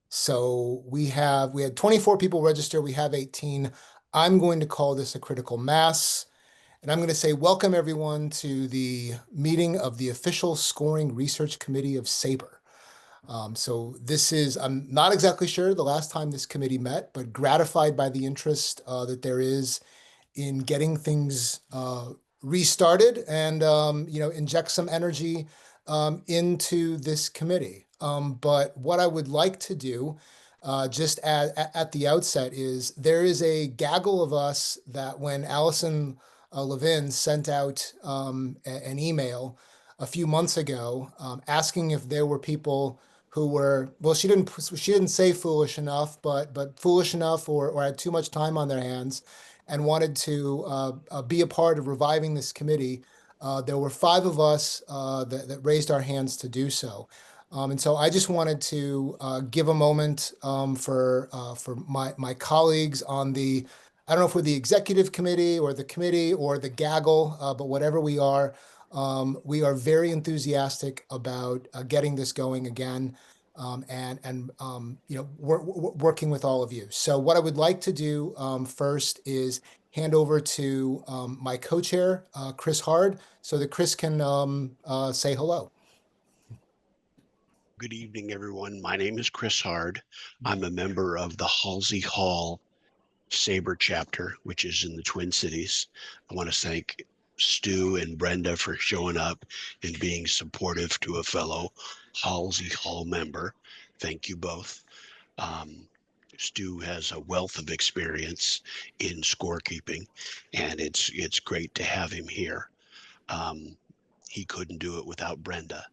So we had 24 people register. We have 18. I'm going to call this a critical mass. And I'm going to say, welcome everyone to the meeting of the official scoring research committee of SABR. So this is, I'm not exactly sure the last time this committee met, but gratified by the interest that there is in getting things restarted and inject some energy into this committee. But what I would like to do, just at the outset, is there is a gaggle of us that when Allison Levin sent out an email a few months ago asking if there were people who were, well, she didn't say foolish enough, but foolish enough or had too much time on their hands and wanted to be a part of reviving this committee. There were five of us that raised our hands to do so. And so I just wanted to give a moment for my colleagues on the, I don't know if we're the executive committee or the gaggle, but whatever we are very enthusiastic about getting this going again. Working with all of you. So what I would like to do first is hand over to my co-chair, Chris Hard, so that Chris can say hello. Good evening, everyone. My name is Chris Hard. I'm a member of the Halsey Hall SABR chapter, which is in the Twin Cities. I want to thank Stu and Brenda for showing up and being supportive to a fellow Halsey Hall member. Thank you both. Stu has a wealth of experience in scorekeeping, and it's great to have him here. He couldn't do it without Brenda.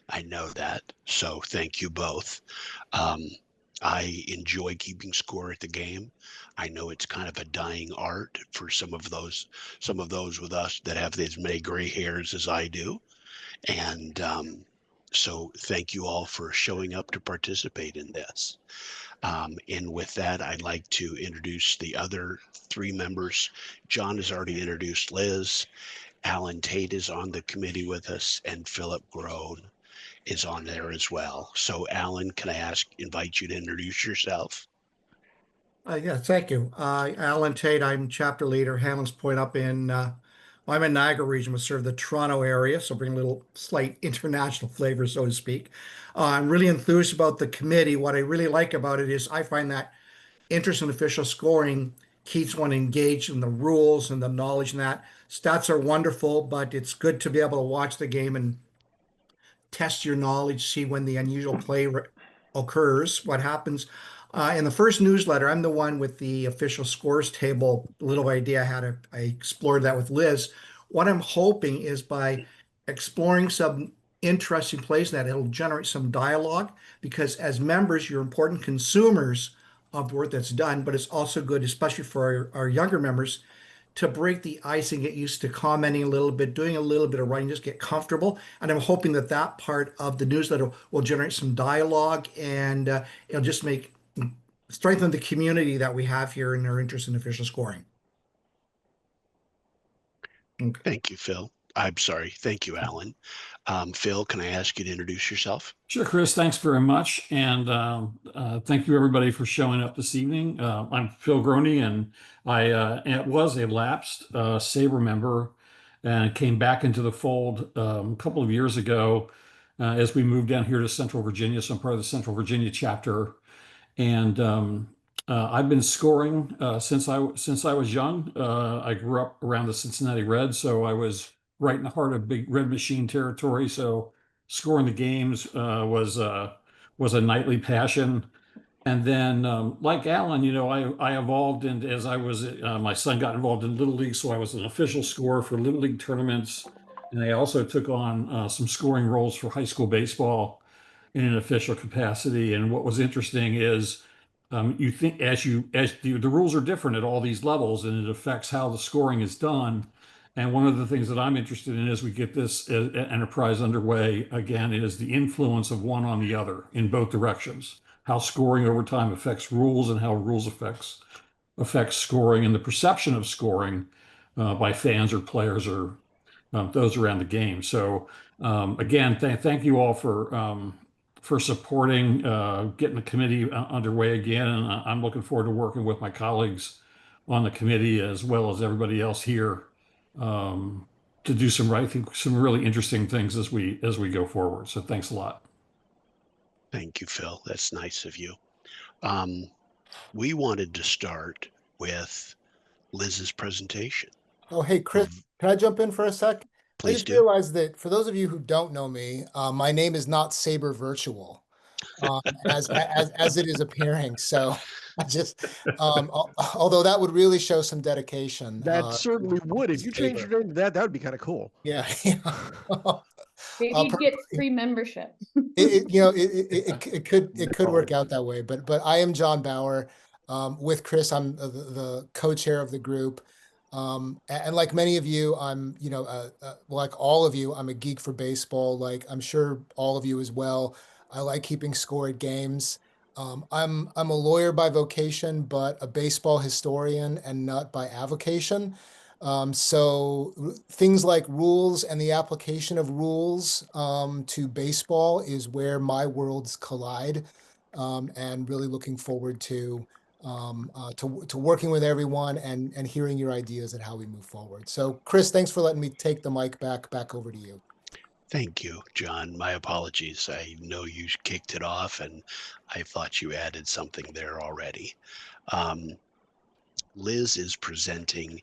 I know that. So thank you both. I enjoy keeping score at the game. I know it's kind of a dying art for some of those with us that have as many gray hairs as I do. And so thank you all for showing up to participate in this. And with that, I'd like to introduce the other three members. John has already introduced Liz. Alan Tate is on the committee with us, and Philip Groen is on there as well. So Alan, can I invite you to introduce yourself? Yeah, thank you. Alan Tate, I'm chapter leader, Hammonds Point up in, I'm in Niagara region, we serve the Toronto area, so bring a little slight international flavor, so to speak. I'm really enthused about the committee. What I really like about it is I find that interest in official scoring keeps one engaged in the rules and the knowledge and that. Stats are wonderful, but it's good to be able to watch the game and test your knowledge, see when the unusual play occurs, what happens. In the first newsletter, I'm the one with the official scores table. Little idea how to, I explored that with Liz. What I'm hoping is by exploring some interesting plays that it'll generate some dialogue because as members, you're important consumers of work that's done, but it's also good, especially for our younger members, to break the ice and get used to commenting a little bit, doing a little bit of writing, just get comfortable. And I'm hoping that that part of the newsletter will generate some dialogue and it'll just strengthen the community that we have here in our interest in official scoring. Okay. Thank you, Phil. I'm sorry. Thank you, Alan. Phil, can I ask you to introduce yourself? Sure, Chris. Thanks very much. And thank you, everybody, for showing up this evening. I'm Phil Groney, and I was a lapsed SABR member and came back into the fold a couple of years ago as we moved down here to Central Virginia. So I'm part of the Central Virginia chapter. And I've been scoring since I was young. I grew up around the Cincinnati Reds, so I was right in the heart of big Red Machine territory. So scoring the games was a nightly passion. And then, like Alan, I evolved, and as I was, my son got involved in Little League, so I was an official scorer for Little League tournaments, and I also took on some scoring roles for high school baseball in an official capacity. And what was interesting is you think the rules are different at all these levels, and it affects how the scoring is done. And one of the things that I'm interested in as we get this enterprise underway again is the influence of one on the other in both directions. How scoring over time affects rules and how rules affects scoring and the perception of scoring by fans or players or those around the game. So again, thank you all for supporting getting the committee underway again. And I'm looking forward to working with my colleagues on the committee as well as everybody else here to do I think, some really interesting things as we go forward. So thanks a lot. Thank you, Phil. That's nice of you. We wanted to start with Liz's presentation. Oh, hey, Chris, can I jump in for a sec? I Please just do. realized that for those of you who don't know me, my name is not Saber Virtual, as it is appearing. So I just, although that would really show some dedication. That certainly would. If you change Saber. your name to that, that would be kind of cool. Yeah, yeah. Maybe you'd get free membership. It could work out that way, but I am John Bauer. With Chris, I'm the co-chair of the group. And like many of you, I'm, like all of you, I'm a geek for baseball. Like I'm sure all of you as well. I like keeping score at games. I'm a lawyer by vocation, but a baseball historian and not by avocation. So things like rules and the application of rules to baseball is where my worlds collide, and really looking forward to working with everyone and hearing your ideas and how we move forward. So, Chris, thanks for letting me take the mic back over to you. Thank you, John. My apologies. I know you kicked it off and I thought you added something there already. Liz is presenting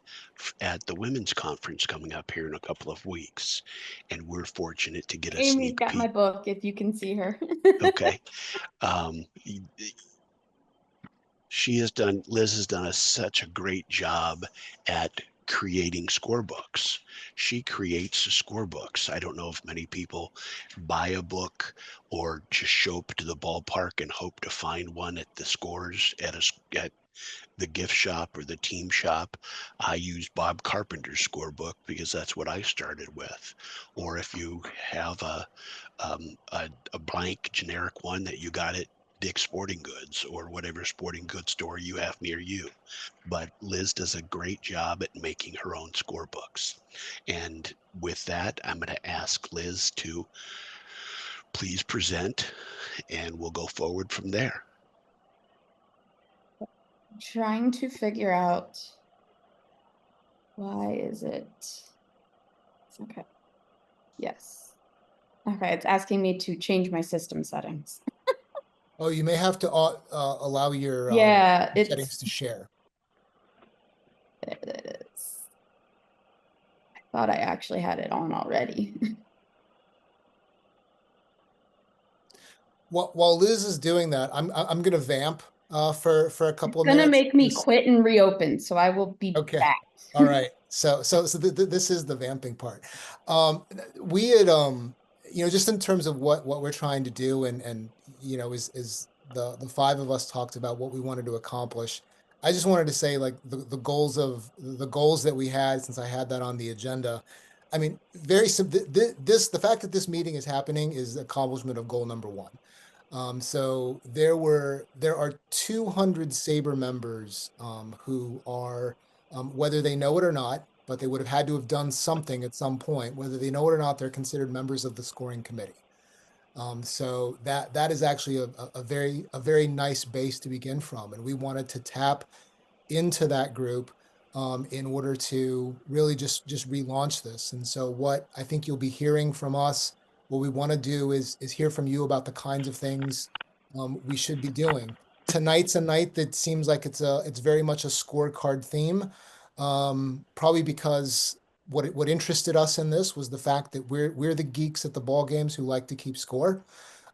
at the women's conference coming up here in a couple of weeks, and we're fortunate to get a Amy's sneak got peek. my book, if you can see her. Okay. Liz has done such a great job at creating scorebooks. She creates scorebooks. I don't know if many people buy a book or just show up to the ballpark and hope to find one at the scores at the gift shop or the team shop. I use Bob Carpenter's scorebook because that's what I started with. Or if you have a blank generic one that you got at Dick's Sporting Goods or whatever sporting goods store you have near you. But Liz does a great job at making her own scorebooks. And with that, I'm going to ask Liz to please present and we'll go forward from there. Trying to figure out why is it okay. Yes. Okay, it's asking me to change my system settings. Oh, you may have to allow your settings to share. There it is. I thought I actually had it on already. While Liz is doing that, I'm going to vamp for a couple of minutes. It's gonna make me quit and reopen, so I will be okay. back. All right. So this is the vamping part. We had just in terms of what we're trying to do and is the five of us talked about what we wanted to accomplish. I just wanted to say like the goals that we had since I had that on the agenda. I mean, the fact that this meeting is happening is the accomplishment of goal number one. So there are 200 SABR members who are, whether they know it or not, but they would have had to have done something at some point, whether they know it or not, they're considered members of the scoring committee. So that is actually a very nice base to begin from. And we wanted to tap into that group in order to really just relaunch this. And so what I think you'll be hearing from us, what we want to do is hear from you about the kinds of things we should be doing. Tonight's a night that seems like it's very much a scorecard theme, probably because what interested us in this was the fact that we're the geeks at the ball games who like to keep score,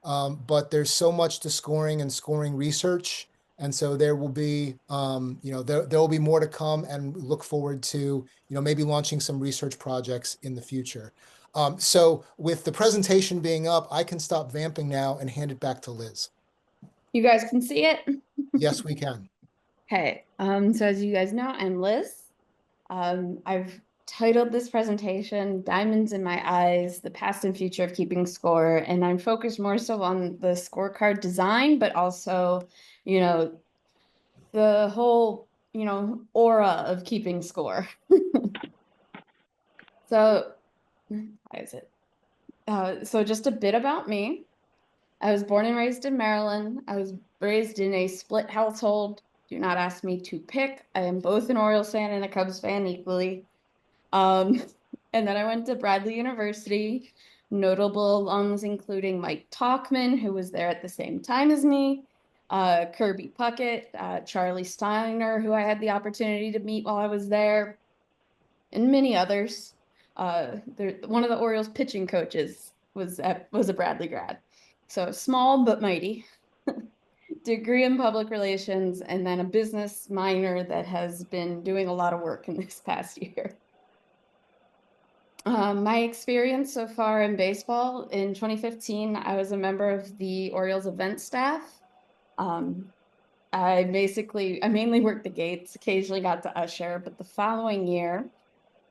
but there's so much to scoring and scoring research. And so there will be, there will be more to come, and look forward to, maybe launching some research projects in the future. So with the presentation being up, I can stop vamping now and hand it back to Liz. You guys can see it? Yes, we can. Okay, so as you guys know, I'm Liz. I've titled this presentation Diamonds in My Eyes, the Past and Future of Keeping Score, and I'm focused more so on the scorecard design, but also, the whole, aura of keeping score. So, why is it? So just a bit about me. I was born and raised in Maryland. I was raised in a split household. Do not ask me to pick. I am both an Orioles fan and a Cubs fan equally. Um, and then I went to Bradley University. Notable alums including Mike Talkman, who was there at the same time as me, Kirby Puckett, Charlie Steiner, who I had the opportunity to meet while I was there, and many others. One of the Orioles pitching coaches was a Bradley grad. So small but mighty. Degree in public relations, and then a business minor that has been doing a lot of work in this past year. My experience so far in baseball, in 2015, I was a member of the Orioles event staff. I mainly worked the gates, occasionally got to usher, but the following year,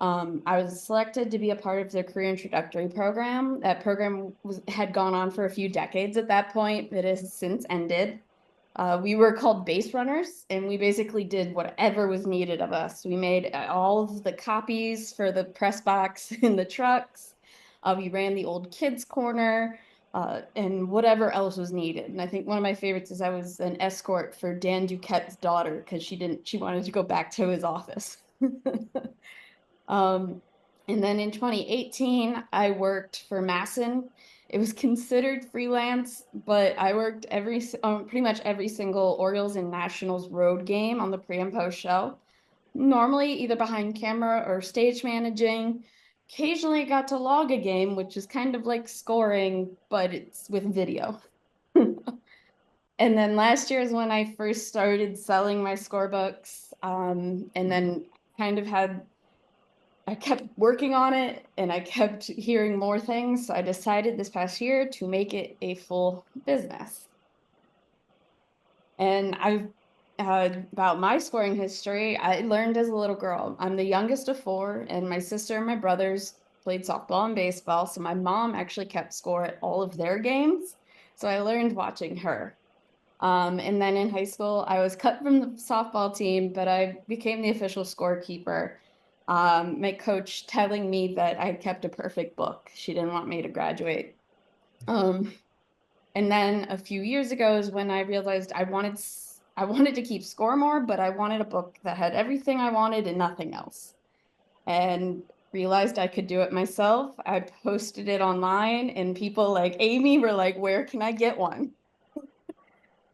I was selected to be a part of their career introductory program. That program had gone on for a few decades at that point. It has since ended. We were called base runners, and we basically did whatever was needed of us. We made all of the copies for the press box in the trucks. We ran the old kids corner, and whatever else was needed. And I think one of my favorites is I was an escort for Dan Duquette's daughter because she wanted to go back to his office. And then in 2018, I worked for Masson. It was considered freelance, but I worked pretty much every single Orioles and Nationals road game on the pre and post show. Normally either behind camera or stage managing. Occasionally got to log a game, which is kind of like scoring, but it's with video. And then last year is when I first started selling my scorebooks, and then I kept working on it and I kept hearing more things. So I decided this past year to make it a full business. And about my scoring history, I learned as a little girl. I'm the youngest of four, and my sister and my brothers played softball and baseball. So my mom actually kept score at all of their games. So I learned watching her. And then in high school, I was cut from the softball team, but I became the official scorekeeper. My coach telling me that I kept a perfect book. She didn't want me to graduate. And then a few years ago is when I realized I wanted to keep score more, but I wanted a book that had everything I wanted and nothing else. And realized I could do it myself. I posted it online, and people like Amy were like, "Where can I get one?"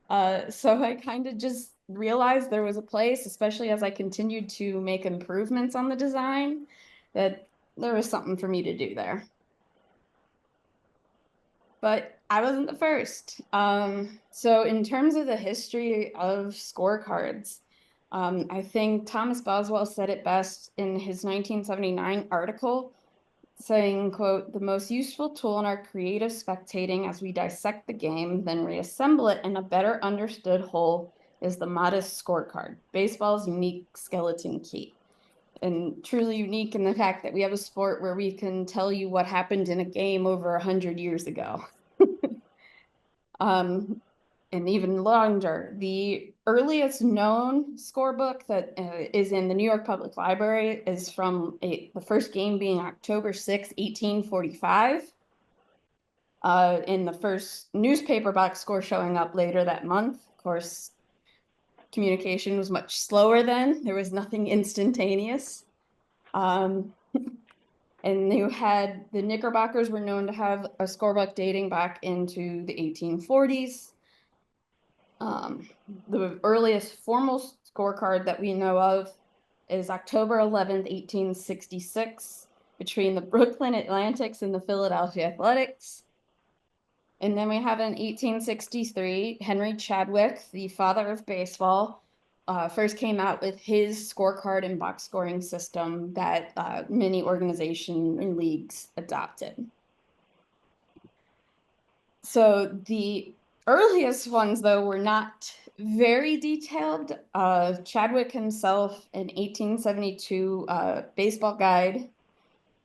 So I kind of just realized there was a place, especially as I continued to make improvements on the design, that there was something for me to do there. But I wasn't the first. So in terms of the history of scorecards, I think Thomas Boswell said it best in his 1979 article, saying, quote, "The most useful tool in our creative spectating as we dissect the game, then reassemble it in a better understood whole, is the modest scorecard, baseball's unique skeleton key." And truly unique in the fact that we have a sport where we can tell you what happened in a game over 100 years ago. And even longer. The earliest known scorebook that is in the New York Public Library is from the first game being October 6, 1845. In the first newspaper box score showing up later that month. Of course, communication was much slower then. There was nothing instantaneous. And you had the Knickerbockers were known to have a scorebook dating back into the 1840s. The earliest formal scorecard that we know of is October 11th, 1866, between the Brooklyn Athletics and the Philadelphia Athletics. And then we have in 1863, Henry Chadwick, the father of baseball, first came out with his scorecard and box scoring system that many organizations and leagues adopted. So the earliest ones, though, were not very detailed. Chadwick himself in 1872 Baseball Guide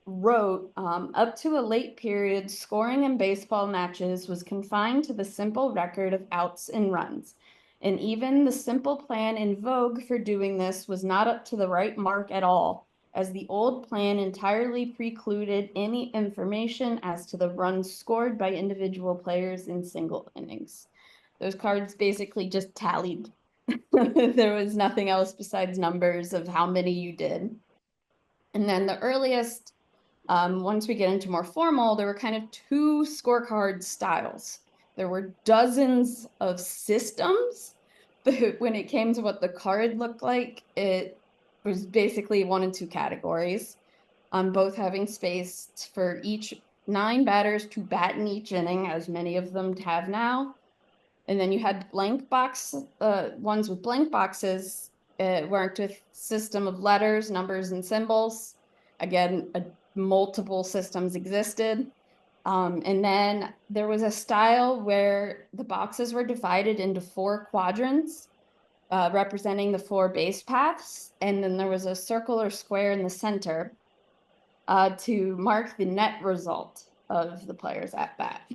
wrote, up to a late period, scoring in baseball matches was confined to the simple record of outs and runs. And even the simple plan in vogue for doing this was not up to the right mark at all. as the old plan entirely precluded any information as to the runs scored by individual players in single innings. Those cards basically just tallied. There was nothing else besides numbers of how many you did. And then the earliest, once we get into more formal, there were kind of two scorecard styles. There were dozens of systems, but when it came to what the card looked like, it was basically 1 and 2 categories, both having space for each 9 batters to bat in each inning, as many of them have now. And then you had blank box, ones with blank boxes, worked with system of letters, numbers, and symbols. Again, multiple systems existed. And then there was a style where the boxes were divided into 4 quadrants, representing the 4 base paths. And then there was a circle or square in the center to mark the net result of the players at bat.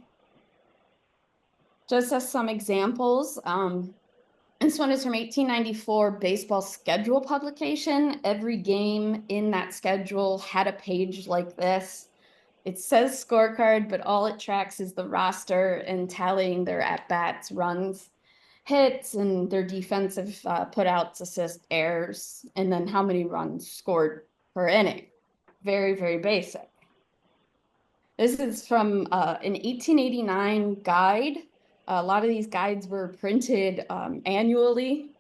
Just as some examples, this one is from 1894 baseball schedule publication. Every game in that schedule had a page like this. It says scorecard, but all it tracks is the roster and tallying their at-bats, runs, hits, and their defensive putouts, assists, errors, and then how many runs scored per inning. Very, very basic. This is from an 1889 guide. A lot of these guides were printed annually.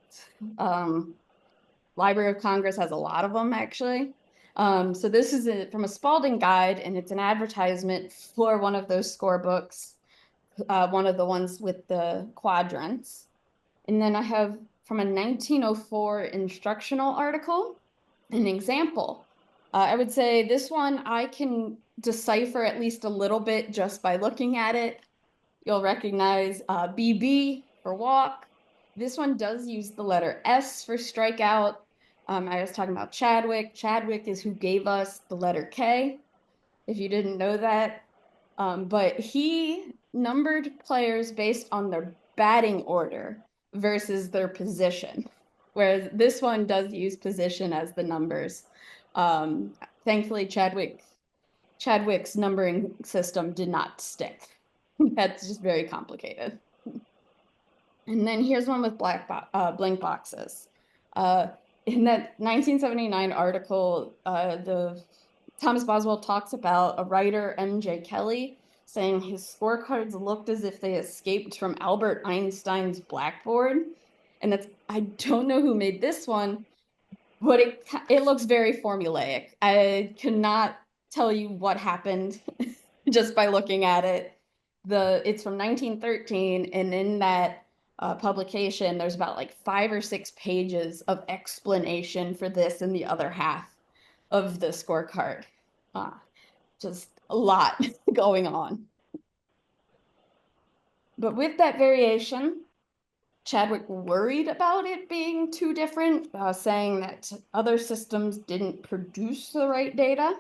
Library of Congress has a lot of them, actually. So this is from a Spalding guide, and it's an advertisement for one of those score books, one of the ones with the quadrants. And then I have from a 1904 instructional article, an example. I would say this one I can decipher at least a little bit just by looking at it. You'll recognize BB for walk. This one does use the letter S for strikeout. I was talking about Chadwick. Chadwick is who gave us the letter K, if you didn't know that. But he numbered players based on their batting order versus their position, whereas this one does use position as the numbers. Thankfully, Chadwick's numbering system did not stick. That's just very complicated. And then here's one with blank boxes. In that 1979 article, the Thomas Boswell talks about a writer, M.J. Kelly, saying his scorecards looked as if they escaped from Albert Einstein's blackboard. And that's, I don't know who made this one, but it looks very formulaic. I cannot tell you what happened just by looking at it. It's from 1913, and in that publication, there's about like 5 or 6 pages of explanation for this and the other half of the scorecard. Just a lot going on. But with that variation, Chadwick worried about it being too different, saying that other systems didn't produce the right data.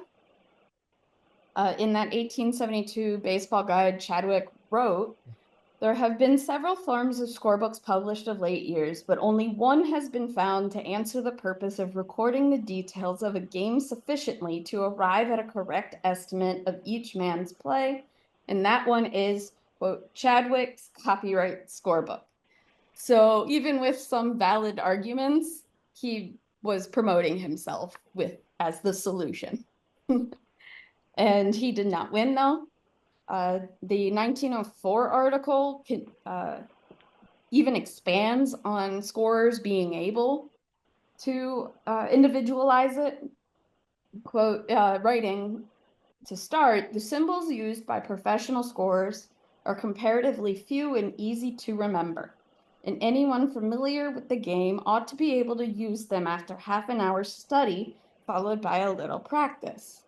In that 1872 baseball guide, Chadwick wrote, "There have been several forms of scorebooks published of late years, but only one has been found to answer the purpose of recording the details of a game sufficiently to arrive at a correct estimate of each man's play, and that one is, quote, Chadwick's copyright scorebook." So even with some valid arguments, he was promoting himself as the solution. And he did not win, though. The 1904 article even expands on scorers being able to individualize it. Quote, writing, "To start, the symbols used by professional scorers are comparatively few and easy to remember, and anyone familiar with the game ought to be able to use them after half an hour's study, followed by a little practice."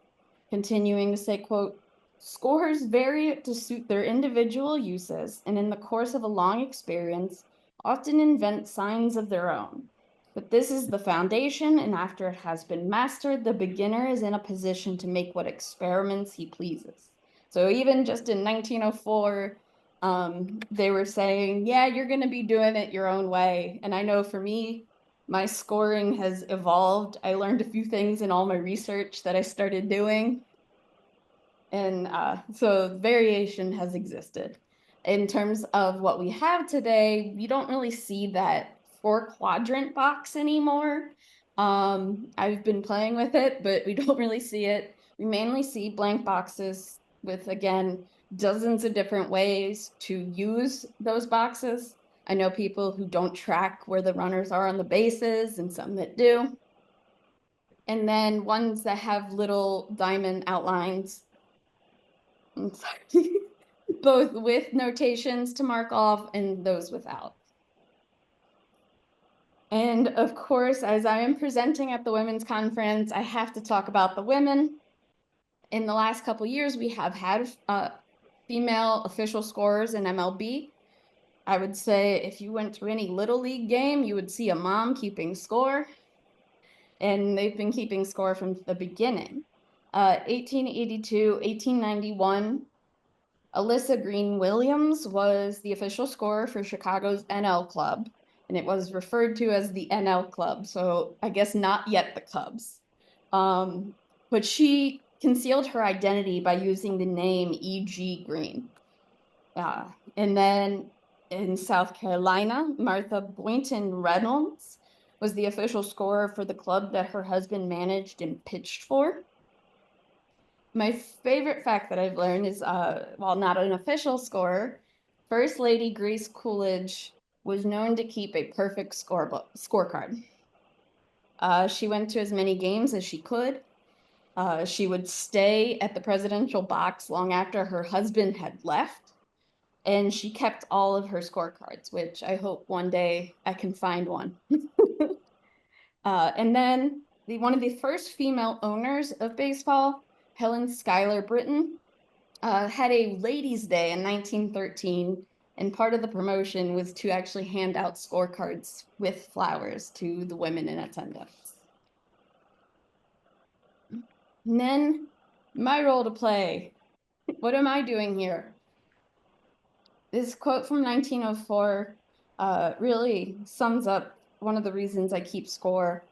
Continuing to say, quote, "Scorers vary to suit their individual uses, and in the course of a long experience, often invent signs of their own. But this is the foundation, and after it has been mastered, the beginner is in a position to make what experiments he pleases." So even just in 1904, they were saying, yeah, you're going to be doing it your own way. And I know for me, my scoring has evolved. I learned a few things in all my research that I started doing. And so variation has existed. In terms of what we have today, we don't really see that 4-quadrant box anymore. I've been playing with it, but we don't really see it. We mainly see blank boxes with, again, dozens of different ways to use those boxes. I know people who don't track where the runners are on the bases and some that do. And then ones that have little diamond outlines. I'm sorry. Both with notations to mark off and those without. And of course, as I am presenting at the women's conference, I have to talk about the women. In the last couple of years, we have had female official scorers in MLB. I would say if you went to any Little League game, you would see a mom keeping score. And they've been keeping score from the beginning. 1882, 1891, Alyssa Green Williams was the official scorer for Chicago's NL club, and it was referred to as the NL club, so I guess not yet the Cubs. But she concealed her identity by using the name E.G. Green. And then in South Carolina, Martha Boynton Reynolds was the official scorer for the club that her husband managed and pitched for. My favorite fact that I've learned is, while not an official scorer, First Lady Grace Coolidge was known to keep a perfect scorecard. She went to as many games as she could. She would stay at the presidential box long after her husband had left. And she kept all of her scorecards, which I hope one day I can find one. And then one of the first female owners of baseball, Helen Schuyler Britton, had a ladies' day in 1913, and part of the promotion was to actually hand out scorecards with flowers to the women in attendance. And then my role to play. What am I doing here? This quote from 1904 really sums up one of the reasons I keep score.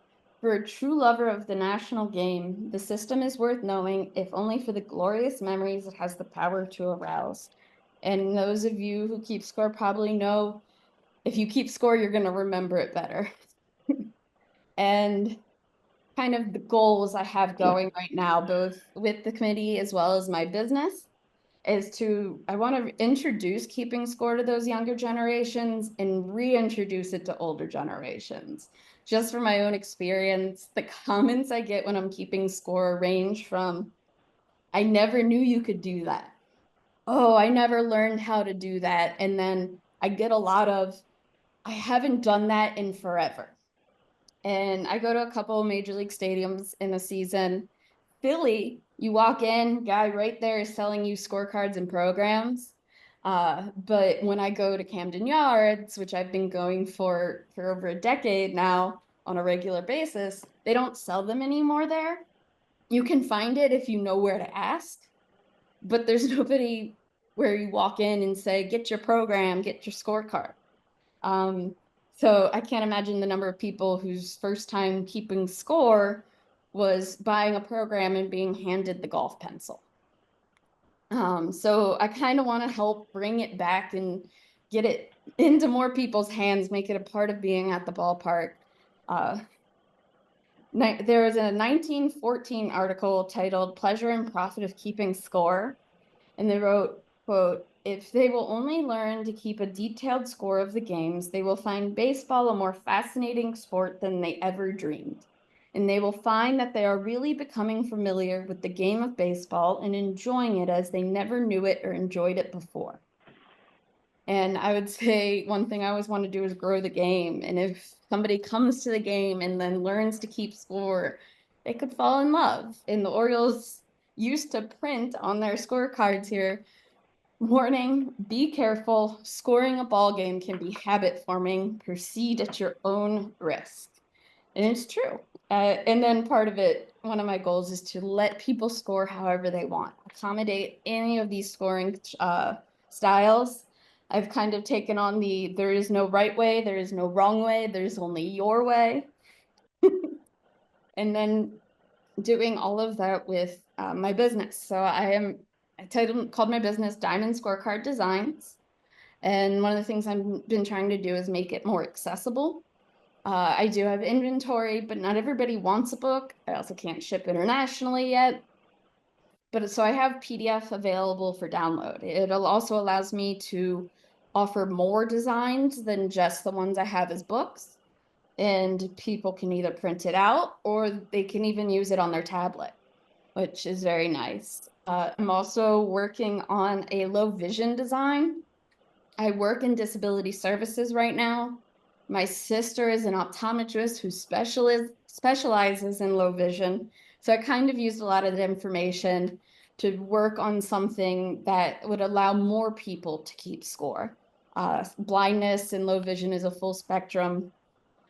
For a true lover of the national game, the system is worth knowing, if only for the glorious memories it has the power to arouse. And those of you who keep score probably know, if you keep score, you're going to remember it better. And kind of the goals I have going right now, both with the committee as well as my business, is I want to introduce keeping score to those younger generations and reintroduce it to older generations. Just from my own experience, the comments I get when I'm keeping score range from, I never knew you could do that. Oh, I never learned how to do that. And then I get a lot of, I haven't done that in forever. And I go to a couple of major league stadiums in a season. Philly, you walk in, guy right there is selling you scorecards and programs. But when I go to Camden Yards, which I've been going for over a decade now on a regular basis, they don't sell them anymore there. You can find it if you know where to ask, but there's nobody where you walk in and say, get your program, get your scorecard. So I can't imagine the number of people whose first time keeping score was buying a program and being handed the golf pencil. So I kind of want to help bring it back and get it into more people's hands, make it a part of being at the ballpark. There was a 1914 article titled Pleasure and Profit of Keeping Score, and they wrote, quote, if they will only learn to keep a detailed score of the games, they will find baseball a more fascinating sport than they ever dreamed. And they will find that they are really becoming familiar with the game of baseball and enjoying it as they never knew it or enjoyed it before. And I would say one thing I always want to do is grow the game. And if somebody comes to the game and then learns to keep score, they could fall in love. And the Orioles used to print on their scorecards here, warning, be careful, scoring a ball game can be habit forming, proceed at your own risk. And it's true. And then part of it, one of my goals is to let people score however they want, accommodate any of these scoring styles. I've kind of taken on there is no right way, there is no wrong way, there's only your way. And then doing all of that with my business. So I called my business Diamond Scorecard Designs. And one of the things I've been trying to do is make it more accessible. I do have inventory, but not everybody wants a book. I also can't ship internationally yet. But so I have PDF available for download. It also allows me to offer more designs than just the ones I have as books. And people can either print it out or they can even use it on their tablet, which is very nice. I'm also working on a low vision design. I work in disability services right now. My sister is an optometrist who specializes in low vision. So I kind of used a lot of the information to work on something that would allow more people to keep score. Blindness and low vision is a full spectrum.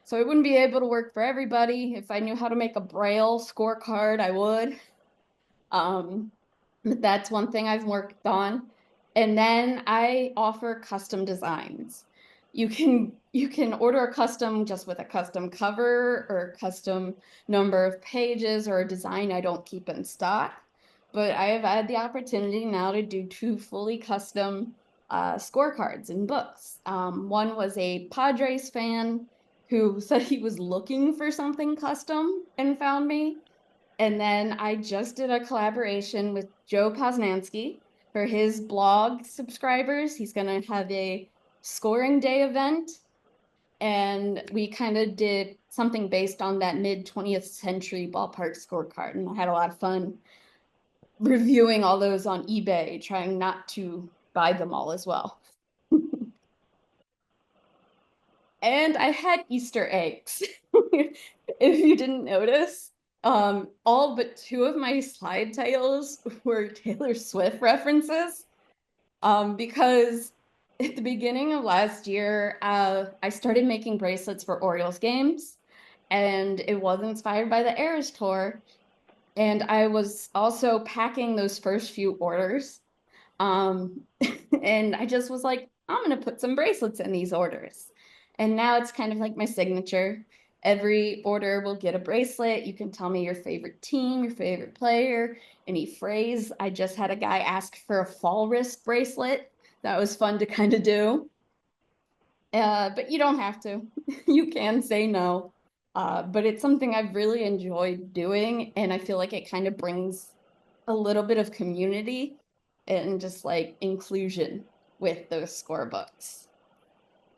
So I wouldn't be able to work for everybody. If I knew how to make a Braille scorecard, I would. But that's one thing I've worked on. And then I offer custom designs. You can order a custom just with a custom cover or a custom number of pages or a design I don't keep in stock. But I have had the opportunity now to do 2 fully custom scorecards in books. One was a Padres fan who said he was looking for something custom and found me. And then I just did a collaboration with Joe Posnanski for his blog subscribers. He's going to have a scoring day event. And we kind of did something based on that mid-20th century ballpark scorecard. And I had a lot of fun reviewing all those on eBay, trying not to buy them all as well. And I had Easter eggs, if you didn't notice. All but 2 of my slide titles were Taylor Swift references. Because at the beginning of last year, I started making bracelets for Orioles games, and it was inspired by the Eras Tour. And I was also packing those first few orders. And I just was like, I'm gonna put some bracelets in these orders. And now it's kind of like my signature. Every order will get a bracelet. You can tell me your favorite team, your favorite player, any phrase. I just had a guy ask for a fall wrist bracelet. That was fun to kind of do. But you don't have to. You can say no. But it's something I've really enjoyed doing. And I feel like it kind of brings a little bit of community and just like inclusion with those score books.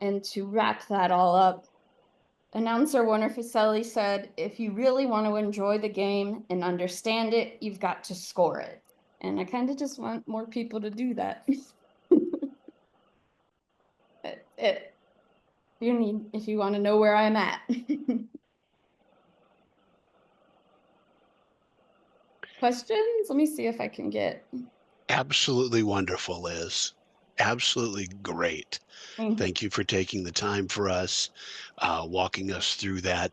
And to wrap that all up, announcer Warner Faselli said, if you really want to enjoy the game and understand it, you've got to score it. And I kind of just want more people to do that. If you want to know where I'm at. Questions? Let me see if I can get. Absolutely wonderful, Liz. Absolutely great. Thank you for taking the time for us, walking us through that.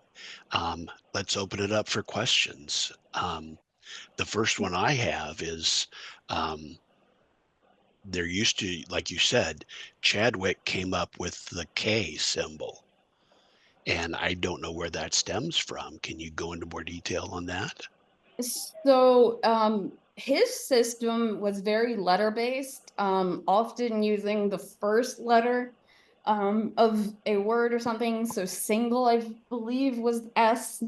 Let's open it up for questions. The first one I have is, there used to, like you said, Chadwick came up with the K symbol. And I don't know where that stems from. Can you go into more detail on that? So his system was very letter-based, often using the first letter of a word or something. So single, I believe, was S.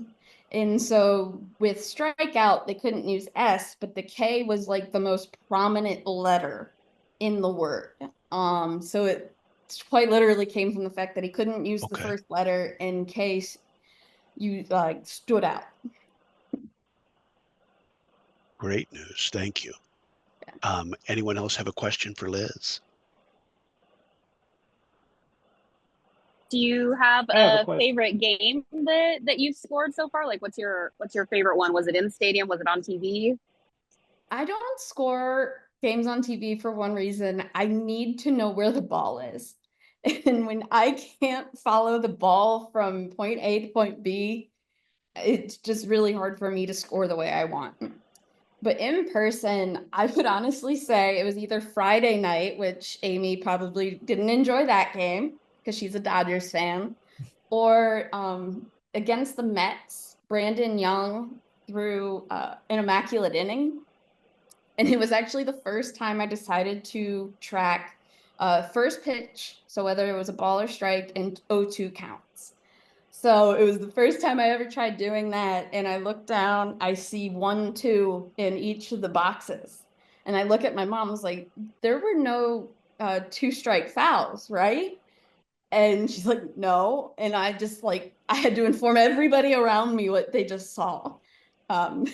And so with strikeout, they couldn't use S, but the K was like the most prominent letter in the word. So it quite literally came from the fact that he couldn't use the first letter in case you stood out. Great news. Thank you. Anyone else have a question for Liz? Do you have a favorite game that you've scored so far? Like, what's your favorite one? Was it in stadium? Was it on TV? I don't score games on TV for one reason. I need to know where the ball is. And when I can't follow the ball from point A to point B, it's just really hard for me to score the way I want. But in person, I would honestly say it was either Friday night, which Amy probably didn't enjoy that game because she's a Dodgers fan, or against the Mets, Brandon Young threw an immaculate inning. And it was actually the first time I decided to track first pitch, so whether it was a ball or strike, and 0-2 counts. So it was the first time I ever tried doing that. And I look down, I see 1-2 in each of the boxes. And I look at my mom, I was like, there were no 2-strike fouls, right? And she's like, no. And I just like, I had to inform everybody around me what they just saw. Um,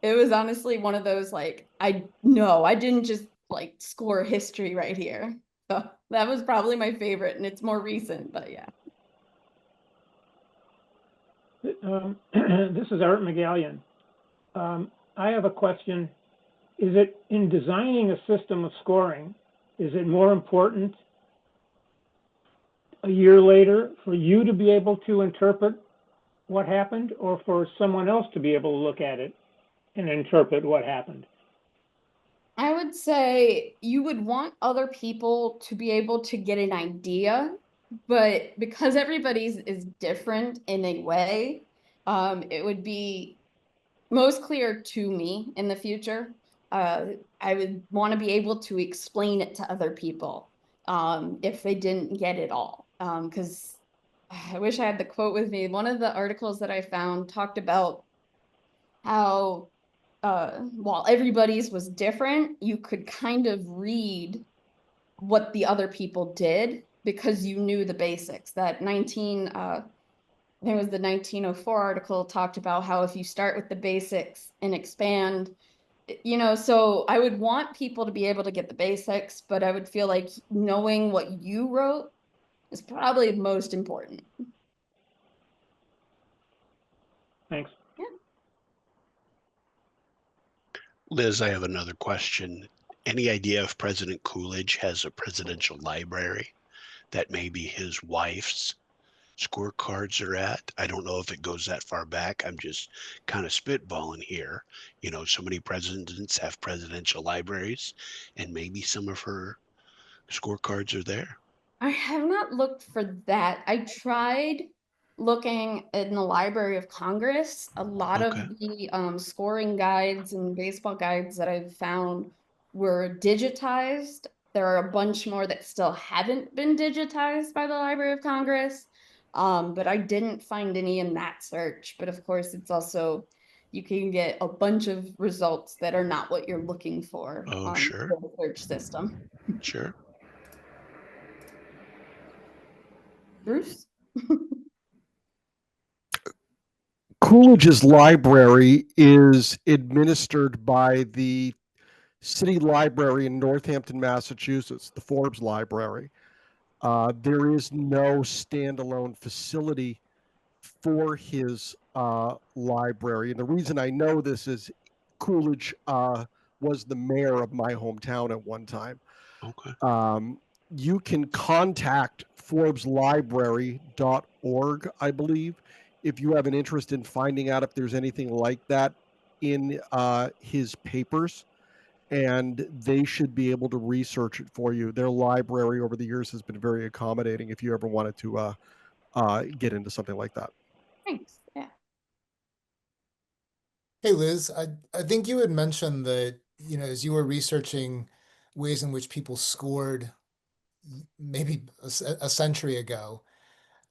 it was honestly one of those like, I didn't just like score history right here. So that was probably my favorite, and it's more recent, but yeah. This is Art McGallion. I have a question. Is it in designing a system of scoring, is it more important a year later for you to be able to interpret what happened, or for someone else to be able to look at it and interpret what happened? I would say you would want other people to be able to get an idea, but because everybody's is different in a way, it would be most clear to me in the future. I would want to be able to explain it to other people if they didn't get it all. Because I wish I had the quote with me. One of the articles that I found talked about how while everybody's was different, you could kind of read what the other people did because you knew the basics. That I think it was the 1904 article talked about how if you start with the basics and expand, so I would want people to be able to get the basics, but I would feel like knowing what you wrote is probably most important. Thanks. Yeah. Liz, I have another question. Any idea if President Coolidge has a presidential library that maybe his wife's scorecards are at? I don't know if it goes that far back. I'm just kind of spitballing here. So many presidents have presidential libraries, and maybe some of her scorecards are there. I have not looked for that. I tried looking in the Library of Congress. A lot Okay. of the scoring guides and baseball guides that I've found were digitized. There are a bunch more that still haven't been digitized by the Library of Congress. But I didn't find any in that search. But of course, it's also, you can get a bunch of results that are not what you're looking for Oh, on sure. the search system. Sure. Bruce? Coolidge's library is administered by the city library in Northampton, Massachusetts, the Forbes Library. There is no standalone facility for his library. And the reason I know this is Coolidge was the mayor of my hometown at one time. Okay. You can contact forbeslibrary.org, I believe, if you have an interest in finding out if there's anything like that in his papers, and they should be able to research it for you. Their library over the years has been very accommodating if you ever wanted to get into something like that. Thanks. Yeah. Hey, Liz, I think you had mentioned that, as you were researching ways in which people scored maybe a century ago,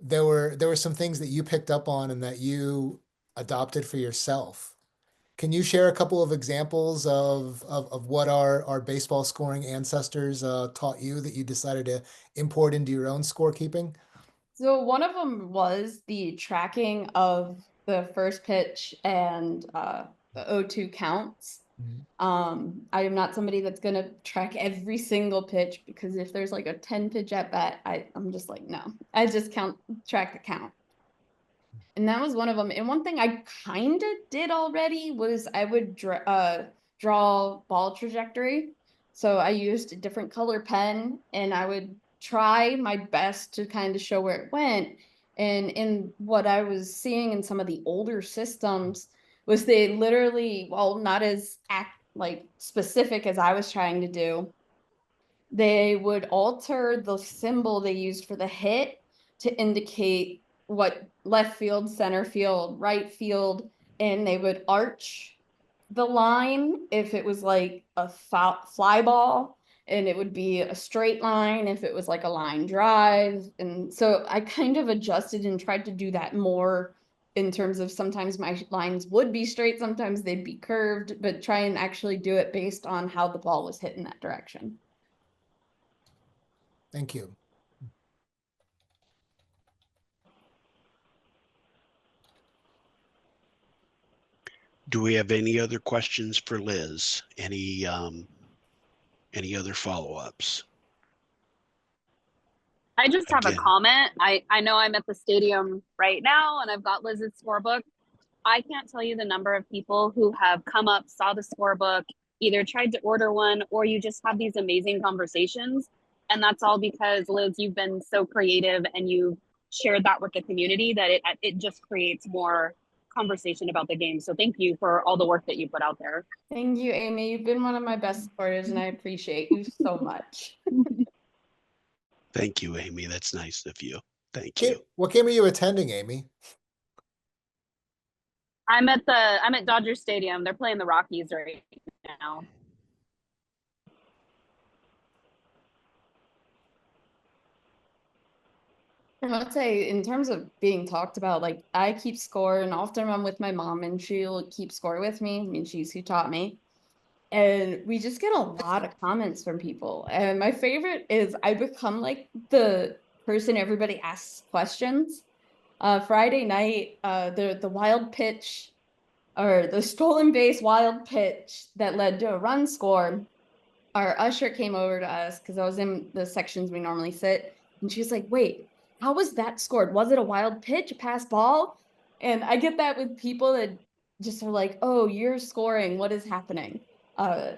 there were some things that you picked up on and that you adopted for yourself. Can you share a couple of examples of what our baseball scoring ancestors taught you that you decided to import into your own scorekeeping? So one of them was the tracking of the first pitch and the 0-2 counts. I am not somebody that's going to track every single pitch, because if there's like a 10 pitch at bat, I'm just like, no, I just track the count. And that was one of them. And one thing I kind of did already was I would draw ball trajectory. So I used a different color pen, and I would try my best to kind of show where it went. And in what I was seeing in some of the older systems, was they literally, well, not as specific as I was trying to do. They would alter the symbol they used for the hit to indicate what left field, center field, right field, and they would arch the line if it was like a fly ball, and it would be a straight line if it was like a line drive. And so I kind of adjusted and tried to do that more in terms of sometimes my lines would be straight, sometimes they'd be curved, but try and actually do it based on how the ball was hit in that direction. Thank you. Do we have any other questions for Liz? Any other follow-ups? I just have a Again. comment. I know I'm at the stadium right now and I've got Liz's scorebook. I can't tell you the number of people who have come up, saw the scorebook, either tried to order one, or you just have these amazing conversations. And that's all because, Liz, you've been so creative and you've shared that with the community that it just creates more conversation about the game. So thank you for all the work that you put out there. Thank you, Amy. You've been one of my best supporters, and I appreciate you so much. Thank you, Amy. That's nice of you. Thank you. What game are you attending, Amy? I'm at Dodger Stadium. They're playing the Rockies right now. I would say in terms of being talked about, like I keep score, and often I'm with my mom and she'll keep score with me. I mean, she's who taught me. And we just get a lot of comments from people. And my favorite is I become like the person everybody asks questions. Friday night, the wild pitch or the stolen base wild pitch that led to a run score. Our usher came over to us because I was in the sections we normally sit, and she's like, "Wait, how was that scored? Was it a wild pitch, a pass ball?" And I get that with people that just are like, "Oh, you're scoring. What is happening?" And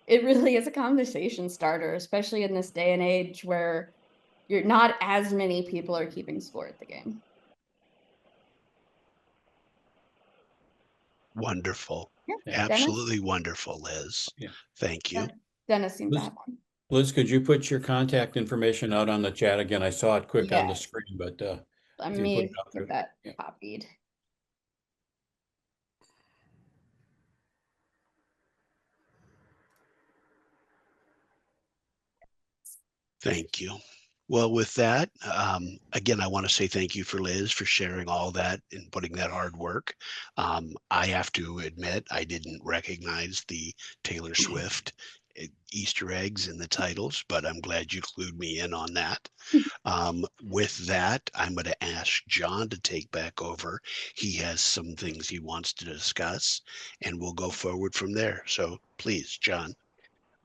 it really is a conversation starter, especially in this day and age where you're not as many people are keeping score at the game. Wonderful. Yeah, Absolutely wonderful, Liz. Yeah. Thank you. Dennis seems to have one. Liz, could you put your contact information out on the chat again? I saw it quick on the Yes. screen, but Let if you me put it up get there. that Yeah. copied. Thank you. Well, with that, again, I want to say thank you for Liz for sharing all that and putting that hard work. I have to admit, I didn't recognize the Taylor Swift Easter eggs in the titles, but I'm glad you clued me in on that. With that, I'm going to ask John to take back over. He has some things he wants to discuss, and we'll go forward from there. So please, John.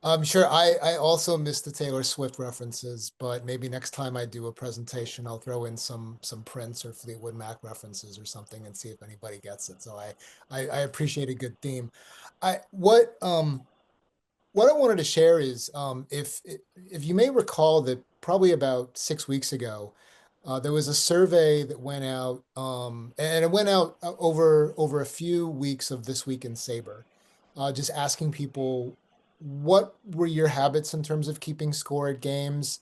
I'm sure I also missed the Taylor Swift references, but maybe next time I do a presentation, I'll throw in some Prince or Fleetwood Mac references or something and see if anybody gets it. So I appreciate a good theme. What I wanted to share is if you may recall that probably about 6 weeks ago, there was a survey that went out, and it went out over a few weeks of This Week in SABR, just asking people, what were your habits in terms of keeping score at games?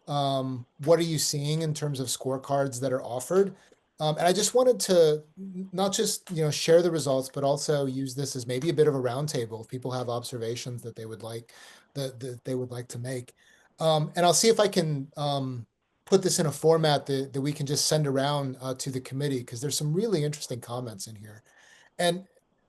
What are you seeing in terms of scorecards that are offered? And I just wanted to not just share the results, but also use this as maybe a bit of a roundtable if people have observations that they would like to make. And I'll see if I can put this in a format that we can just send around to the committee, because there's some really interesting comments in here.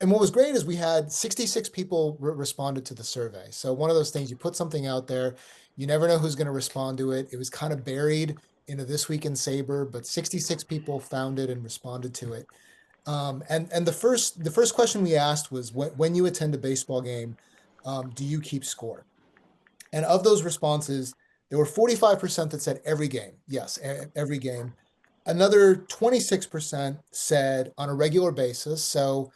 And what was great is we had 66 people responded to the survey. So one of those things, you put something out there, you never know who's going to respond to it. It was kind of buried into This Week in SABR, but 66 people found it and responded to it. And the first question we asked was, when you attend a baseball game, do you keep score? And of those responses, there were 45% that said every game. Yes, every game. Another 26% said on a regular basis. So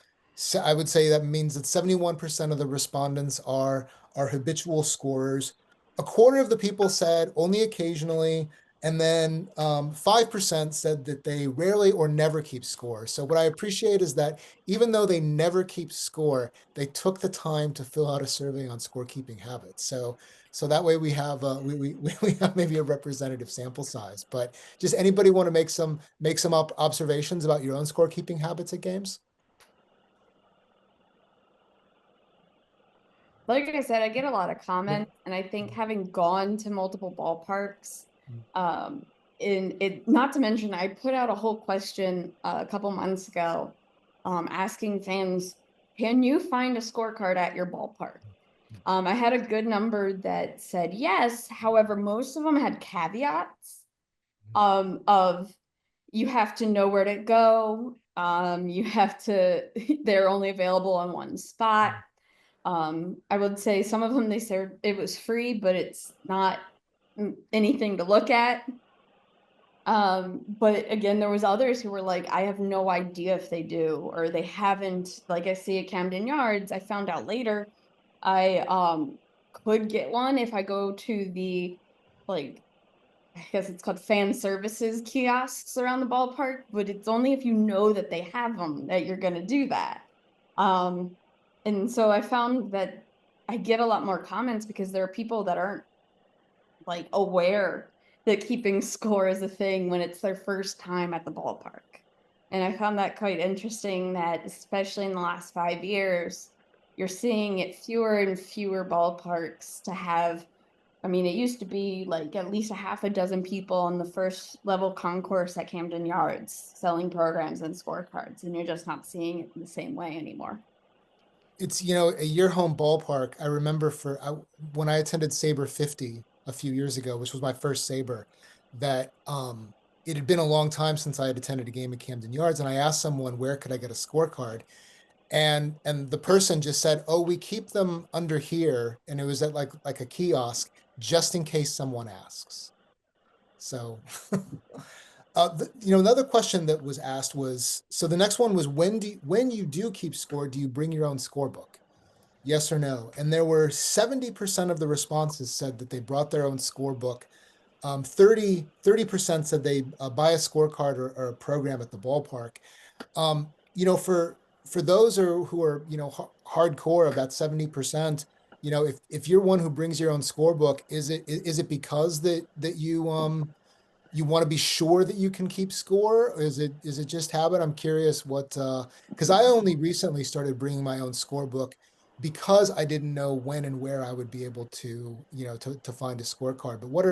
I would say that means that 71% of the respondents are habitual scorers. A quarter of the people said only occasionally, And then 5% said that they rarely or never keep score. So what I appreciate is that even though they never keep score, they took the time to fill out a survey on scorekeeping habits. So that way we have we have maybe a representative sample size. But just anybody want to make some observations about your own scorekeeping habits at games? Like I said, I get a lot of comments, and I think having gone to multiple ballparks, in it, not to mention, I put out a whole question a couple months ago, asking fans, can you find a scorecard at your ballpark? I had a good number that said yes. However, most of them had caveats, of you have to know where to go. You have to, they're only available on one spot. I would say some of them, they said it was free, but it's not anything to look at. But again, there was others who were like, I have no idea if they do, or they haven't. Like I see at Camden Yards, I found out later, I could get one if I go to the, like, I guess it's called fan services kiosks around the ballpark, but it's only if you know that they have them that you're gonna do that. And so I found that I get a lot more comments because there are people that aren't like aware that keeping score is a thing when it's their first time at the ballpark. And I found that quite interesting that, especially in the last 5 years, you're seeing it fewer and fewer ballparks to have. I mean, it used to be like at least a half a dozen people on the first level concourse at Camden Yards selling programs and scorecards, and you're just not seeing it in the same way anymore. It's, a your home ballpark. I remember when I attended SABR 50 a few years ago, which was my first SABR, that it had been a long time since I had attended a game at Camden Yards, and I asked someone, where could I get a scorecard? And the person just said, oh, we keep them under here, and it was at like a kiosk, just in case someone asks. So another question that was asked was, so the next one was, when you do keep score, do you bring your own scorebook? Yes or no? And there were 70% of the responses said that they brought their own scorebook. 30% said they buy a scorecard or a program at the ballpark. For those who are hardcore of that 70%, if you're one who brings your own scorebook, is it because that you want to be sure that you can keep score, or is it just habit? I'm curious because I only recently started bringing my own scorebook because I didn't know when and where I would be able to to find a scorecard. But what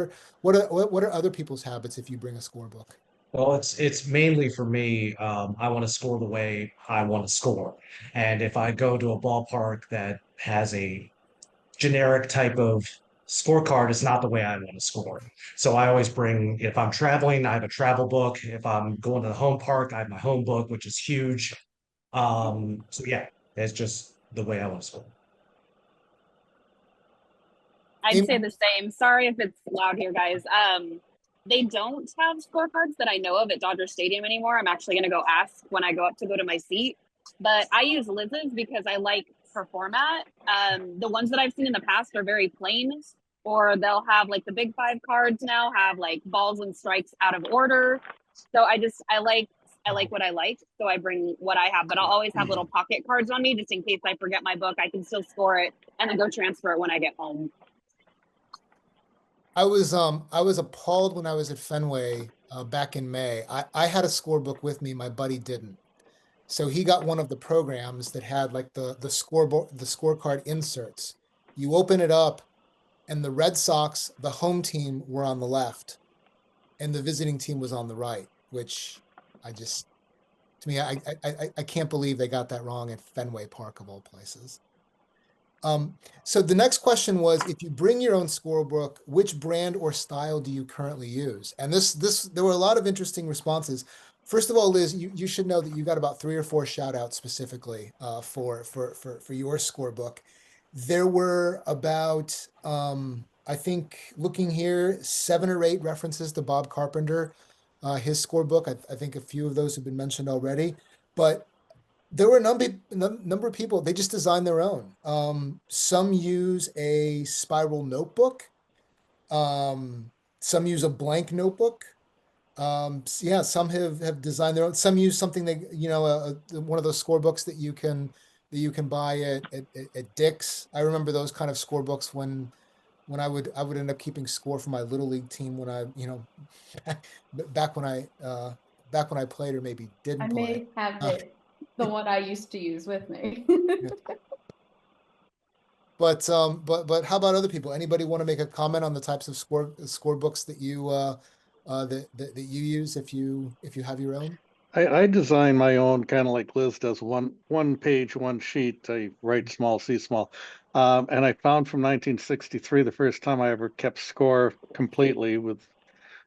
are other people's habits if you bring a scorebook? Well, it's mainly for me. I want to score the way I want to score, and if I go to a ballpark that has a generic type of scorecard, it's not the way I want to score. So I always bring, if I'm traveling, I have a travel book. If I'm going to the home park, I have my home book, which is huge. So yeah, it's just the way I want to score. I'd say the same. Sorry if it's loud here, guys. They don't have scorecards that I know of at Dodger Stadium anymore. I'm actually going to go ask when I go up to go to my seat. But I use Liz's because I like her format. The ones that I've seen in the past are very plain, or they'll have like the big five cards now have like balls and strikes out of order. So I like what I like. So I bring what I have, but I'll always have little pocket cards on me just in case I forget my book. I can still score it and then go transfer it when I get home. I was appalled when I was at Fenway back in May. I had a scorebook with me, my buddy didn't. So he got one of the programs that had like the scoreboard, the scorecard inserts. You open it up, and the Red Sox, the home team, were on the left, and the visiting team was on the right. Which I can't believe they got that wrong at Fenway Park of all places. So the next question was, if you bring your own scorebook, which brand or style do you currently use? And there were a lot of interesting responses. First of all, Liz, you should know that you got about 3 or 4 shout outs specifically for your scorebook. There were about, I think, looking here, 7 or 8 references to Bob Carpenter, his scorebook. I think a few of those have been mentioned already, but there were a number of people, they just designed their own. Some use a spiral notebook. Some use a blank notebook. Yeah, some have designed their own. Some use something that, one of those scorebooks that you can buy at Dick's. I remember those kind of scorebooks when I would end up keeping score for my little league team when I, back when back when I played or maybe I didn't play. may have the one I used to use with me. But how about other people? Anybody want to make a comment on the types of score books that you that you use if you have your own? I design my own kind of like Liz does, one page, one sheet. I write small, see small. And I found from 1963 the first time I ever kept score completely with,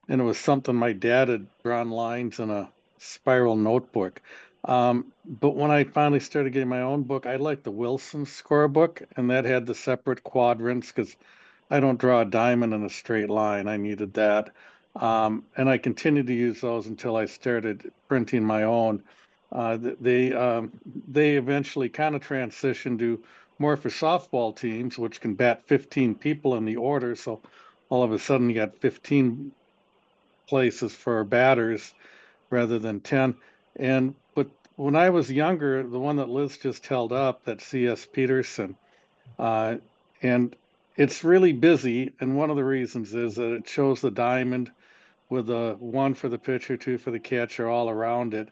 and it was something my dad had drawn lines in a spiral notebook. But when I finally started getting my own book, I liked the Wilson scorebook, and that had the separate quadrants because I don't draw a diamond in a straight line. I needed that. And I continued to use those until I started printing my own. They eventually kind of transitioned to more for softball teams, which can bat 15 people in the order. So all of a sudden you got 15 places for batters rather than 10. But when I was younger, the one that Liz just held up, that C.S. Peterson, and it's really busy. And one of the reasons is that it shows the diamond with a one for the pitcher, two for the catcher, all around it.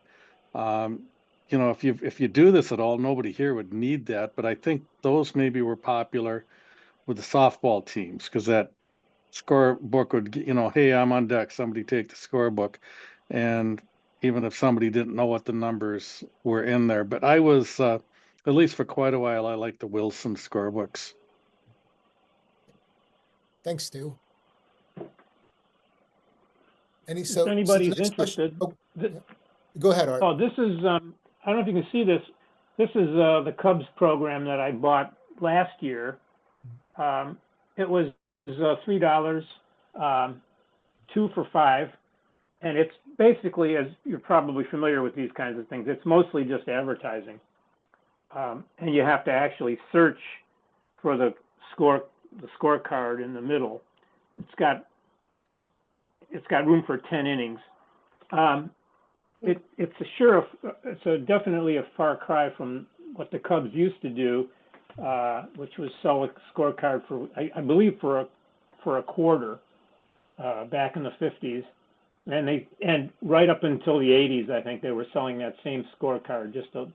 Um, if you do this at all, nobody here would need that. But I think those maybe were popular with the softball teams because that scorebook would, hey, I'm on deck. Somebody take the scorebook, and even if somebody didn't know what the numbers were in there. But I was, at least for quite a while, I liked the Wilson scorebooks. Thanks, Stu. If anybody's interested, go ahead, Art. oh, this is, I don't know if you can see this. This is the Cubs program that I bought last year. It was $3, 2 for $5. And it's basically, as you're probably familiar with these kinds of things, it's mostly just advertising. And you have to actually search for the scorecard in the middle. It's got room for 10 innings. It's definitely a far cry from what the Cubs used to do, which was sell a scorecard for, I believe, for a quarter back in the 50s. And right up until the 80s, I think they were selling that same scorecard, just a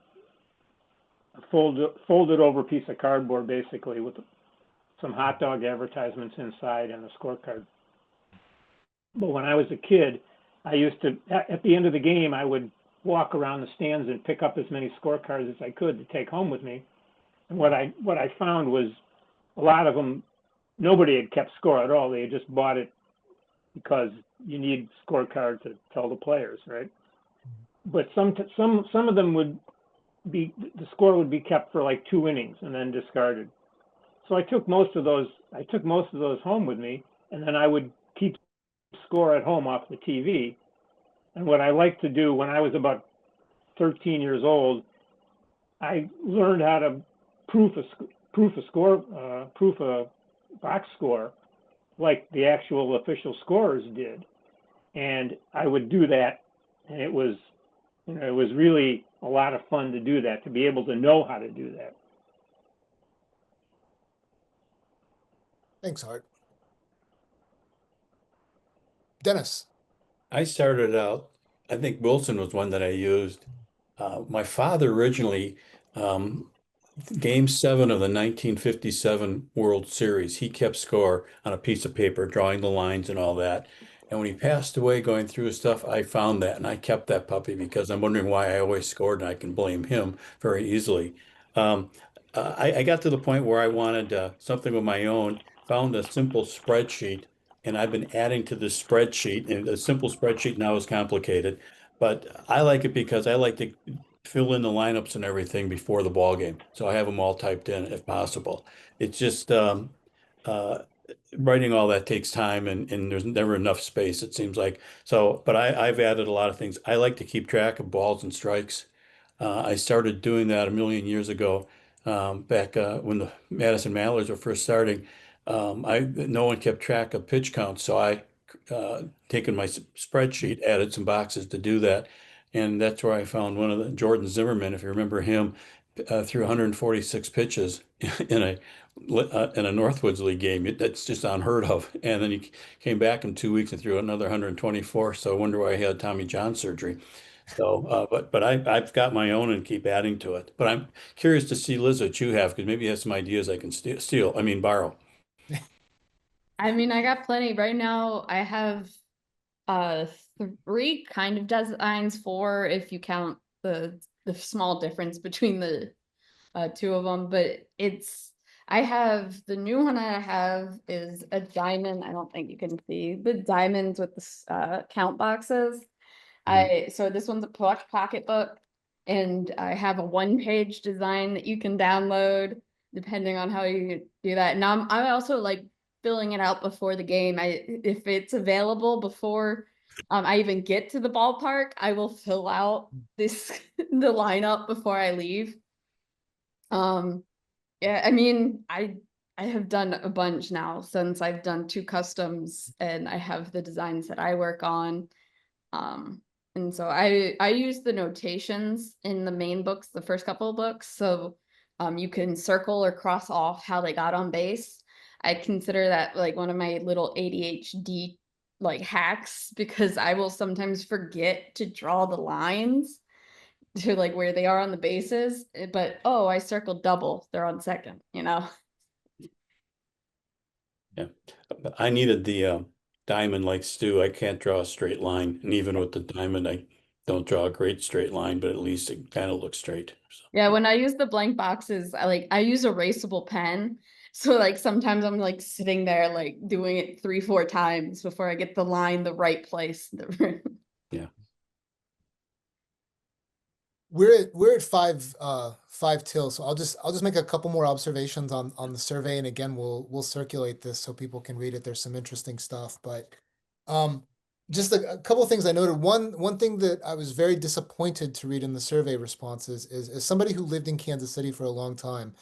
folded over piece of cardboard, basically, with some hot dog advertisements inside and a scorecard. But when I was a kid, I used to, at the end of the game, I would walk around the stands and pick up as many scorecards as I could to take home with me. And what I found was a lot of them, nobody had kept score at all. They had just bought it because you need scorecard to tell the players, right? But some of them would be, the score would be kept for like 2 innings and then discarded. So I took most of those home with me, and then I would keep score at home off the TV. And what I liked to do when I was about 13 years old, I learned how to proof a box score like the actual official scorers did. And I would do that, and it was really a lot of fun to do that, to be able to know how to do that. Thanks, Art. Dennis. I started out, I think Wilson was one that I used. My father originally, Game 7 of the 1957 World Series, he kept score on a piece of paper, drawing the lines and all that. And when he passed away, going through his stuff, I found that and I kept that puppy because I'm wondering why I always scored, and I can blame him very easily. I got to the point where I wanted something of my own, found a simple spreadsheet, and I've been adding to this spreadsheet. And a simple spreadsheet now is complicated, but I like it because I like to fill in the lineups and everything before the ball game. So I have them all typed in if possible. It's just writing all that takes time, and there's never enough space, it seems like. So, but I've added a lot of things. I like to keep track of balls and strikes. I started doing that a million years ago, back when the Madison Mallards were first starting. No one kept track of pitch counts, so I taken my spreadsheet, added some boxes to do that. And that's where I found one of the Jordan Zimmerman, if you remember him, threw 146 pitches in a Northwoods League game. That's just unheard of. And then he came back in 2 weeks and threw another 124. So I wonder why he had Tommy John surgery. So, but I've got my own and keep adding to it. But I'm curious to see, Liz, what you have, because maybe you have some ideas I can borrow. I mean, I got plenty. Right now, I have three kind of designs, four if you count the small difference between the two of them, but I have the new one I have is a diamond. I don't think you can see the diamonds with the count boxes. So this one's a pocketbook, and I have a one-page design that you can download depending on how you do that. And I'm also like filling it out before the game. If it's available before I even get to the ballpark, I will fill out the lineup before I leave. Yeah, I mean, I have done a bunch now since I've done 2 customs and I have the designs that I work on. And so I use the notations in the main books, the first couple of books. So you can circle or cross off how they got on base. I consider that like one of my little ADHD like hacks, because I will sometimes forget to draw the lines to like where they are on the bases, but oh, I circled double, they're on second, you know. Yeah, I needed the diamond like Stu. I can't draw a straight line, and even with the diamond, I don't draw a great straight line, but at least it kind of looks straight. So. Yeah, when I use the blank boxes, I use erasable pen. So like sometimes I'm like sitting there like doing it 3-4 times before I get the line the right place. Yeah. We're at five till, so I'll just make a couple more observations on the survey, and again we'll circulate this so people can read it. There's some interesting stuff, but just a couple of things I noted. One thing that I was very disappointed to read in the survey responses is as somebody who lived in Kansas City for a long time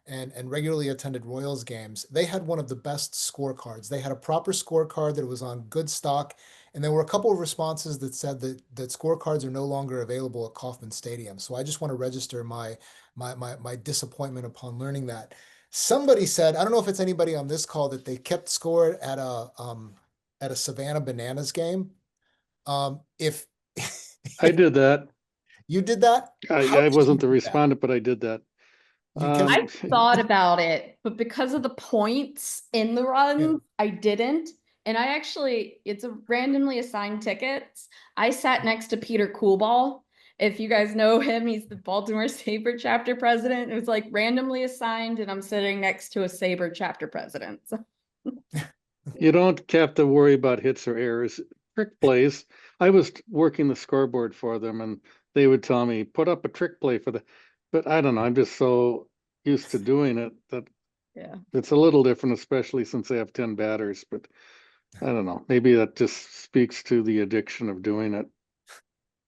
and regularly attended Royals games, they had one of the best scorecards. They had a proper scorecard that was on good stock. And there were a couple of responses that said that scorecards are no longer available at Kauffman Stadium. So I just want to register my disappointment upon learning that. Somebody said, I don't know if it's anybody on this call, that they kept score at a Savannah Bananas game. If I did that. you did that, I wasn't the respondent, but I did that. I thought about it, but because of the points in the run, I didn't. And I actually, it's a randomly assigned tickets. I sat next to Peter Coolball. If you guys know him, he's the Baltimore SABR chapter president. It was like randomly assigned, and I'm sitting next to a SABR chapter president. So. You don't have to worry about hits or errors. Trick plays. I was working the scoreboard for them, and they would tell me, put up a trick play for the, but I don't know. I'm just so used to doing it that it's a little different, especially since they have 10 batters, but I don't know. Maybe that just speaks to the addiction of doing it.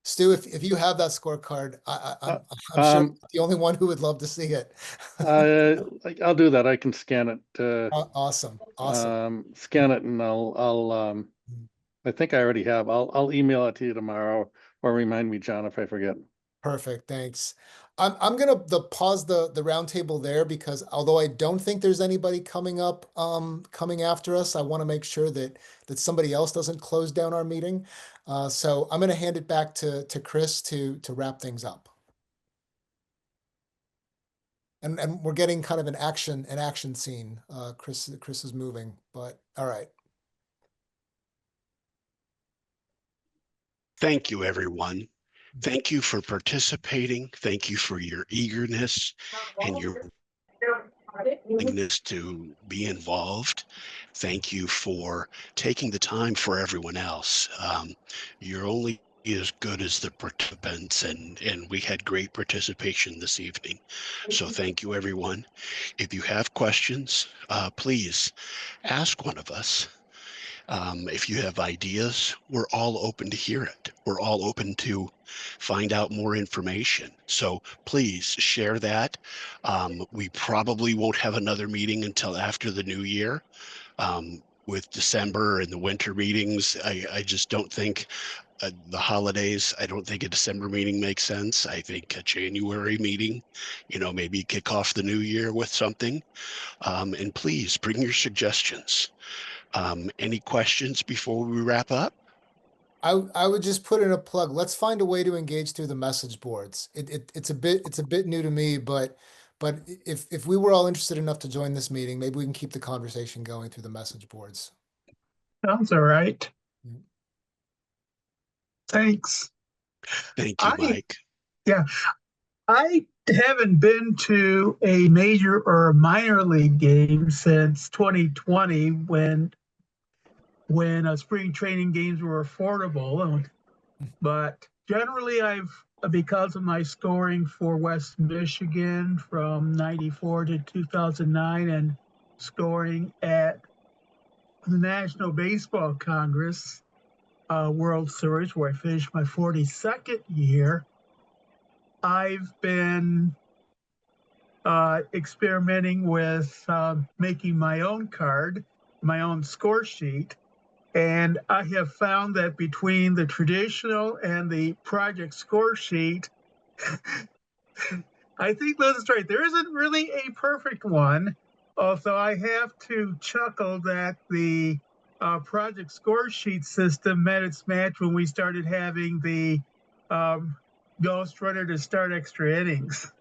Stu, if you have that scorecard, I'm sure you're the only one who would love to see it. I'll do that. I can scan it. Awesome. Scan it, and I'll I think I already have. I'll email it to you tomorrow, or remind me, John, if I forget. Perfect. Thanks. I'm gonna pause the roundtable there, because although I don't think there's anybody coming up coming after us, I want to make sure that somebody else doesn't close down our meeting. So I'm gonna hand it back to Chris to wrap things up. And we're getting kind of an action scene. Chris is moving, but all right. Thank you, everyone. Thank you for participating. Thank you for your eagerness and your willingness to be involved. Thank you for taking the time for everyone else. You're only as good as the participants, and we had great participation this evening. So thank you, everyone. If you have questions, please ask one of us. If you have ideas, we're all open to hear it. We're all open to find out more information. So please share that. We probably won't have another meeting until after the new year. with December and the winter meetings, I just don't think the holidays, I don't think a December meeting makes sense. I think a January meeting, maybe kick off the new year with something. And please bring your suggestions. Any questions before we wrap up? I would just put in a plug. Let's find a way to engage through the message boards. It's a bit new to me, but if we were all interested enough to join this meeting, maybe we can keep the conversation going through the message boards. Sounds all right. Yeah. Thanks. Thank you, Mike. Yeah, I haven't been to a major or a minor league game since 2020 when spring training games were affordable. But generally, because of my scoring for West Michigan from 94 to 2009 and scoring at the National Baseball Congress World Series, where I finished my 42nd year, I've been experimenting with making my own card, my own score sheet. And I have found that between the traditional and the project score sheet, I think Liz is right. There isn't really a perfect one. Although I have to chuckle that the project score sheet system met its match when we started having the ghost runner to start extra innings.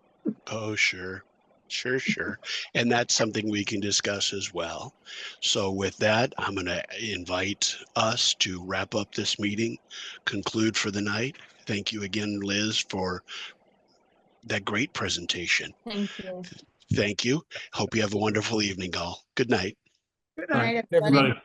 Oh, sure. Sure. And that's something we can discuss as well. So with that, I'm going to invite us to wrap up this meeting, conclude for the night. Thank you again, Liz, for that great presentation. Thank you. Thank you. Hope you have a wonderful evening, all. Good night. Good All night. right, Night, everybody. everybody.